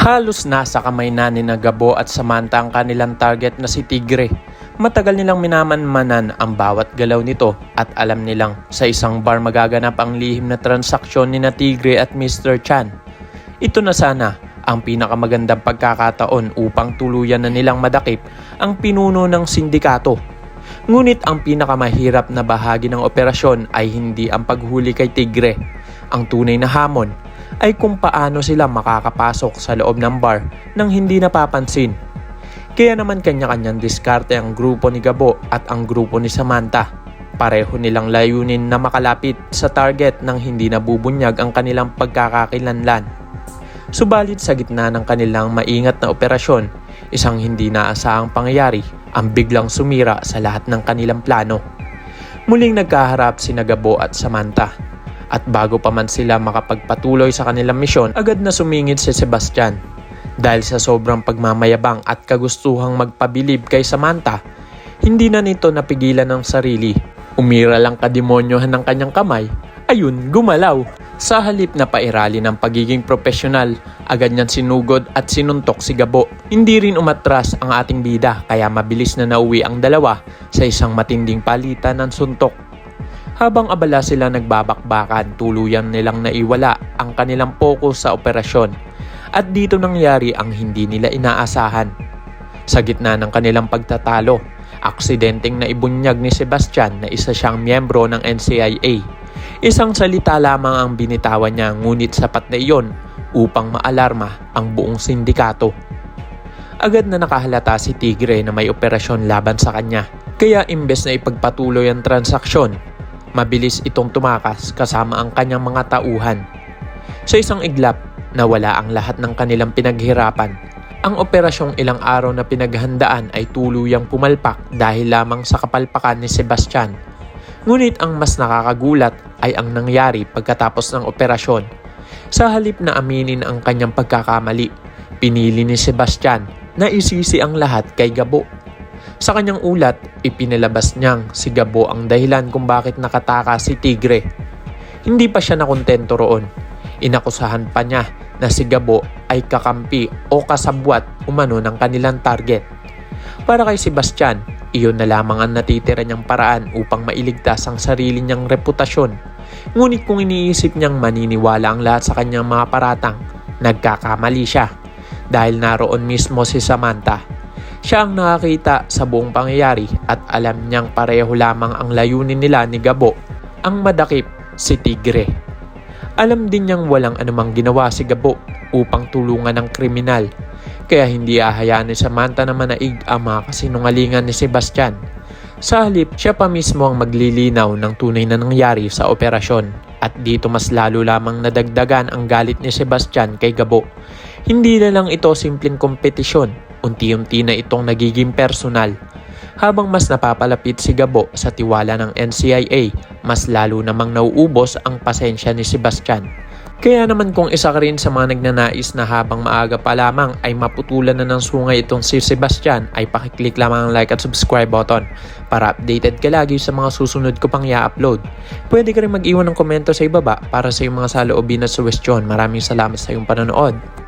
Halos nasa kamay na ni Gabo at Samantha ang kanilang target na si Tigre. Matagal nilang minamanmanan ang bawat galaw nito at alam nilang sa isang bar magaganap ang lihim na transaksyon ni na Tigre at Mr. Chan. Ito na sana ang pinakamagandang pagkakataon upang tuluyan na nilang madakip ang pinuno ng sindikato. Ngunit ang pinakamahirap na bahagi ng operasyon ay hindi ang paghuli kay Tigre. Ang tunay na hamon ay kung paano sila makakapasok sa loob ng bar nang hindi napapansin. Kaya naman kanya-kanyang diskarte ang grupo ni Gabo at ang grupo ni Samantha. Pareho nilang layunin na makalapit sa target nang hindi nabubunyag ang kanilang pagkakakilanlan. Subalit sa gitna ng kanilang maingat na operasyon, isang hindi naasahang pangyayari ang biglang sumira sa lahat ng kanilang plano. Muling nagkaharap sina Gabo at Samantha. At bago pa man sila makapagpatuloy sa kanilang misyon, agad na sumingit si Sebastian. Dahil sa sobrang pagmamayabang at kagustuhang magpabilib kay Samantha, hindi na nito napigilan ng sarili. Umira lang kademonyohan ng kanyang kamay, ayun gumalaw. Sa halip na pairali ng pagiging profesional, agad niyang sinugod at sinuntok si Gabo. Hindi rin umatras ang ating bida kaya mabilis na nauwi ang dalawa sa isang matinding palitan ng suntok. Habang abala sila nagbabakbakan, tuluyan nilang naiwala ang kanilang focus sa operasyon at dito nangyari ang hindi nila inaasahan. Sa gitna ng kanilang pagtatalo, aksidenteng naibunyag ni Sebastian na isa siyang miyembro ng NCIA. Isang salita lamang ang binitawan niya ngunit sapat na iyon upang maalarma ang buong sindikato. Agad na nakahalata si Tigre na may operasyon laban sa kanya. Kaya imbes na ipagpatuloy ang transaksyon, mabilis itong tumakas kasama ang kanyang mga tauhan. Sa isang iglap, nawala ang lahat ng kanilang pinaghirapan. Ang operasyong ilang araw na pinaghandaan ay tuluyang pumalpak dahil lamang sa kapalpakan ni Sebastian. Ngunit ang mas nakakagulat ay ang nangyari pagkatapos ng operasyon. Sa halip na aminin ang kanyang pagkakamali, pinili ni Sebastian na isisi ang lahat kay Gabo. Sa kanyang ulat, ipinalabas niyang si Gabo ang dahilan kung bakit nakataka si Tigre. Hindi pa siya nakontento roon. Inakusahan pa niya na si Gabo ay kakampi o kasabwat umano ng kanilang target. Para kay Sebastian, iyon na lamang ang natitira niyang paraan upang mailigtas ang sarili niyang reputasyon. Ngunit kung iniisip niyang maniniwala ang lahat sa kanyang mga paratang, nagkakamali siya. Dahil naroon mismo si Samantha. Siya ang nakakita sa buong pangyayari at alam niyang pareho lamang ang layunin nila ni Gabo, ang madakip si Tigre. Alam din niyang walang anumang ginawa si Gabo upang tulungan ng kriminal, kaya hindi ahayaan ni Samantha na manaig ang mga kasinungalingan ni Sebastian. Sa halip, siya pa mismo ang maglilinaw ng tunay na nangyari sa operasyon at dito mas lalo lamang nadagdagan ang galit ni Sebastian kay Gabo. Hindi na lang ito simpleng kompetisyon. Unti-unti na itong nagiging personal. Habang mas napapalapit si Gabo sa tiwala ng NCIA, mas lalo namang nauubos ang pasensya ni Sebastian. Kaya naman kung isa ka rin sa mga nagnanais na habang maaga pa lamang ay maputulan na ng sungay itong si Sebastian, ay pakiclick lamang ang like at subscribe button para updated ka lagi sa mga susunod ko pang i-upload. Pwede ka rin mag-iwan ng komento sa ibaba para sa iyong mga saloobin at suwestyon. Maraming salamat sa iyong panonood.